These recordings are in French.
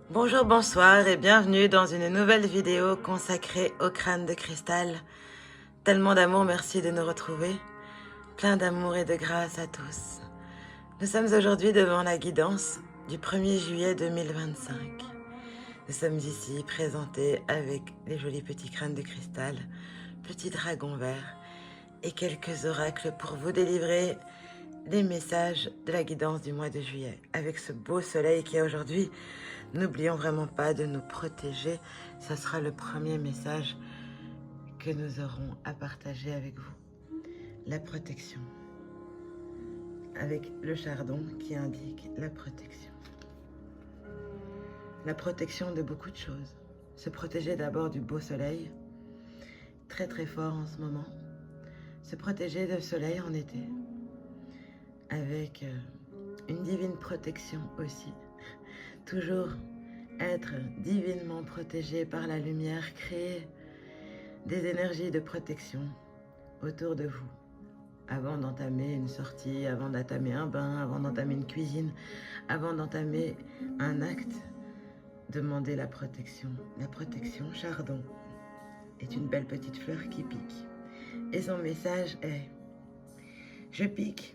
Bonjour, bonsoir et bienvenue dans une nouvelle vidéo consacrée au crâne de cristal. Tellement d'amour, merci de nous retrouver. Plein d'amour et de grâce à tous. Nous sommes aujourd'hui devant la guidance du 1er juillet 2025. Nous sommes ici présentés avec les jolis petits crânes de cristal, petits dragons verts et quelques oracles pour vous délivrer les messages de la guidance du mois de juillet. Avec ce beau soleil qui est aujourd'hui, n'oublions vraiment pas de nous protéger. Ça sera le premier message que nous aurons à partager avec vous. La protection. Avec le chardon qui indique la protection. La protection de beaucoup de choses. Se protéger d'abord du beau soleil, très très fort en ce moment. Se protéger du soleil en été. Avec une divine protection aussi. Toujours être divinement protégé par la lumière, créer des énergies de protection autour de vous. Avant d'entamer une sortie, avant d'entamer un bain, avant d'entamer une cuisine, avant d'entamer un acte, demandez la protection. La protection, chardon, est une belle petite fleur qui pique. Et son message est « Je pique ».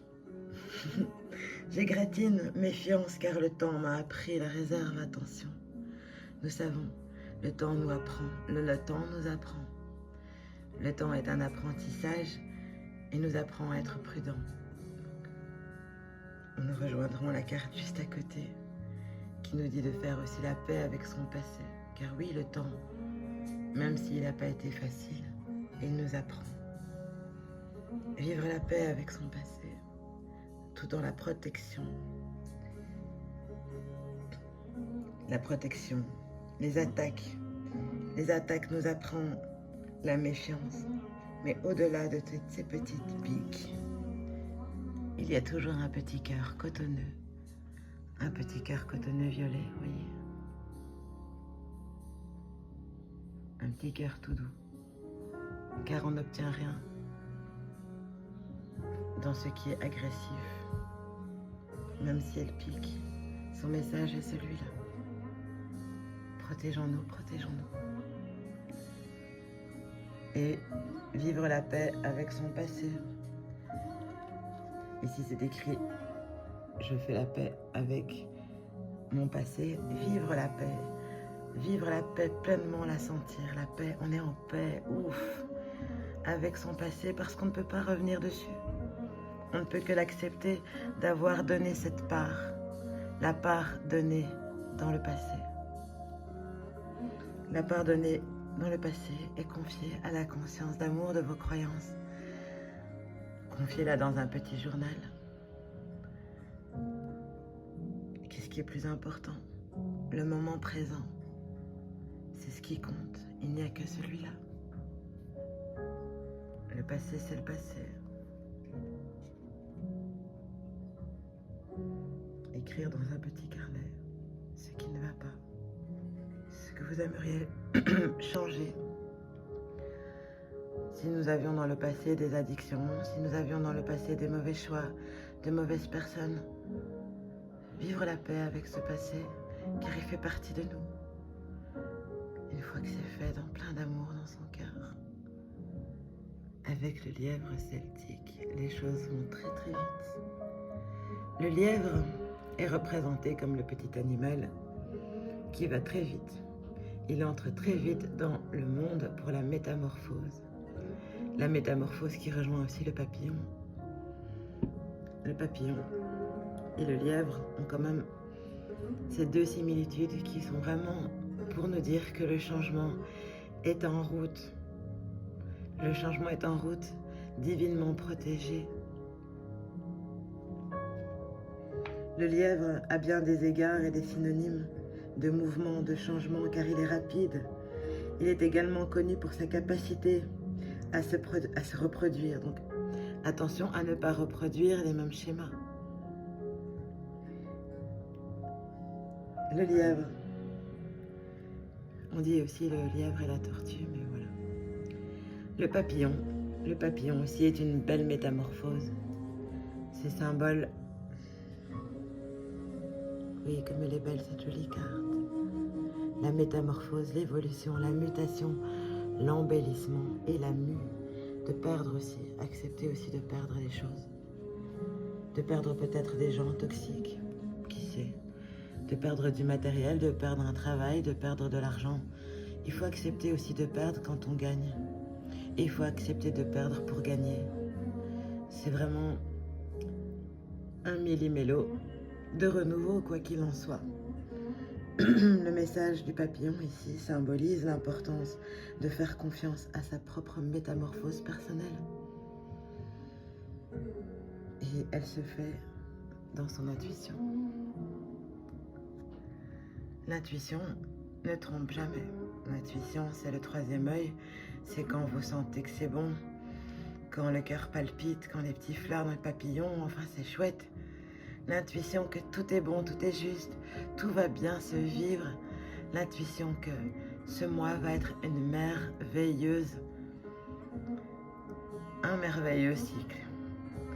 J'égratine, méfiance, car le temps m'a appris la réserve, attention. Nous savons, le temps nous apprend, le temps nous apprend. Le temps est un apprentissage et nous apprend à être prudents. Nous rejoindrons la carte juste à côté qui nous dit de faire aussi la paix avec son passé. Car oui, le temps, même s'il n'a pas été facile, il nous apprend. Vivre la paix avec son passé, tout dans la protection. La protection, les attaques. Les attaques nous apprennent la méfiance. Mais au-delà de toutes ces petites piques, il y a toujours un petit cœur cotonneux. Un petit cœur cotonneux violet, vous voyez. Un petit cœur tout doux. Car on n'obtient rien dans ce qui est agressif. Même si elle pique, son message est celui-là. Protégeons-nous, protégeons-nous. Et vivre la paix avec son passé. Ici c'est écrit, je fais la paix avec mon passé. Vivre la paix pleinement, la sentir, la paix, on est en paix, ouf, avec son passé parce qu'on ne peut pas revenir dessus. On ne peut que l'accepter d'avoir donné cette part, la part donnée dans le passé. La part donnée dans le passé est confiée à la conscience d'amour de vos croyances. Confiez-la dans un petit journal. Qu'est-ce qui est plus important? Le moment présent. C'est ce qui compte. Il n'y a que celui-là. Le passé, c'est le passé. Écrire dans un petit carnet ce qui ne va pas, ce que vous aimeriez changer. Si nous avions dans le passé des addictions, si nous avions dans le passé des mauvais choix, de mauvaises personnes, vivre la paix avec ce passé, car il fait partie de nous. Une fois que c'est fait, dans plein d'amour dans son cœur. Avec le lièvre celtique, les choses vont très très vite. Le lièvre est représenté comme le petit animal qui va très vite. Il entre très vite dans le monde pour la métamorphose. La métamorphose qui rejoint aussi le papillon. Le papillon et le lièvre ont quand même ces deux similitudes qui sont vraiment pour nous dire que le changement est en route. Le changement est en route, divinement protégé. Le lièvre a bien des égards et des synonymes de mouvement, de changement, car il est rapide. Il est également connu pour sa capacité à se reproduire. Donc, attention à ne pas reproduire les mêmes schémas. Le lièvre. On dit aussi le lièvre et la tortue, mais voilà. Le papillon aussi est une belle métamorphose. Ces symboles. Oui, comme elle est belle cette jolie carte. la métamorphose, l'évolution, la mutation, l'embellissement et la mue. De perdre aussi, accepter aussi de perdre les choses. De perdre peut-être des gens toxiques, qui sait. De perdre du matériel, de perdre un travail, de perdre de l'argent. Il faut accepter aussi de perdre quand on gagne. Et il faut accepter de perdre pour gagner. C'est vraiment un millimélo de renouveau, quoi qu'il en soit. Le message du papillon ici symbolise l'importance de faire confiance à sa propre métamorphose personnelle. Et elle se fait dans son intuition. L'intuition ne trompe jamais. L'intuition, c'est le troisième œil. C'est quand vous sentez que c'est bon, quand le cœur palpite, quand les petits fleurs dans le papillon, enfin c'est chouette. L'intuition que tout est bon, tout est juste, tout va bien se vivre. L'intuition que ce mois va être une merveilleuse, un merveilleux cycle.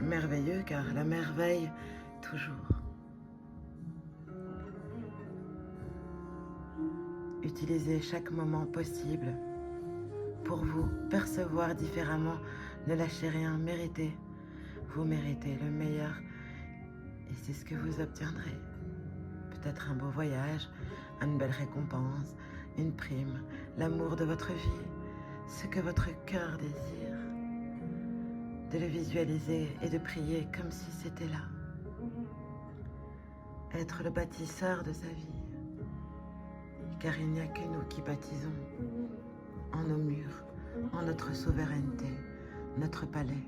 Merveilleux car la merveille toujours. Utilisez chaque moment possible pour vous percevoir différemment. Ne lâchez rien, méritez. Vous méritez le meilleur et c'est ce que vous obtiendrez. Peut-être un beau voyage, une belle récompense, une prime, l'amour de votre vie, ce que votre cœur désire. De le visualiser et de prier comme si c'était là. Être le bâtisseur de sa vie. Car il n'y a que nous qui bâtissons en nos murs, en notre souveraineté, notre palais,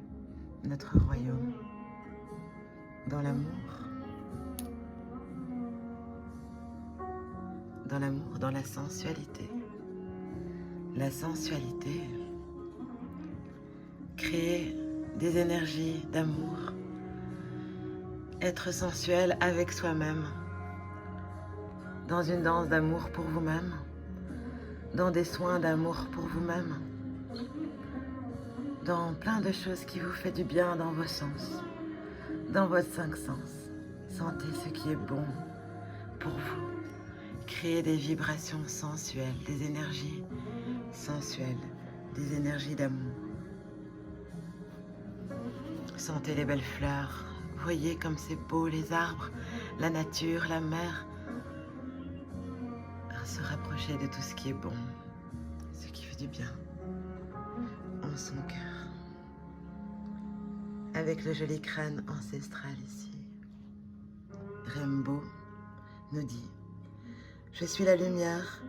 notre royaume. Dans l'amour, dans la sensualité. La sensualité, créer des énergies d'amour, être sensuel avec soi-même, dans une danse d'amour pour vous-même, dans des soins d'amour pour vous-même, dans plein de choses qui vous fait du bien dans vos sens, dans vos 5 sens. Sentez ce qui est bon pour vous. Créez des vibrations sensuelles, des énergies sensuelles, des énergies d'amour. Sentez les belles fleurs, voyez comme c'est beau les arbres, la nature, la mer. Se rapprocher de tout ce qui est bon, ce qui fait du bien en son cœur. Avec le joli crâne ancestral ici, Rainbow nous dit: je suis la lumière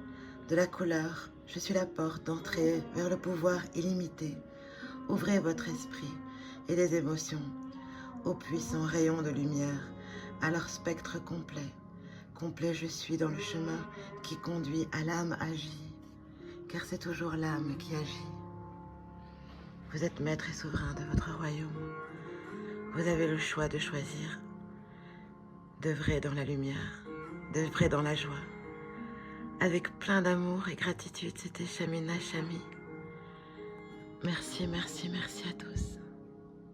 de la couleur, je suis la porte d'entrée vers le pouvoir illimité. Ouvrez votre esprit et les émotions aux puissants rayons de lumière, à leur spectre complet. Complet je suis dans le chemin qui conduit à l'âme agie, car c'est toujours l'âme qui agit. Vous êtes maître et souverain de votre royaume. Vous avez le choix de choisir, d'œuvrer dans la lumière, d'œuvrer dans la joie. Avec plein d'amour et gratitude, c'était Shamina Shami. Merci, merci, merci à tous.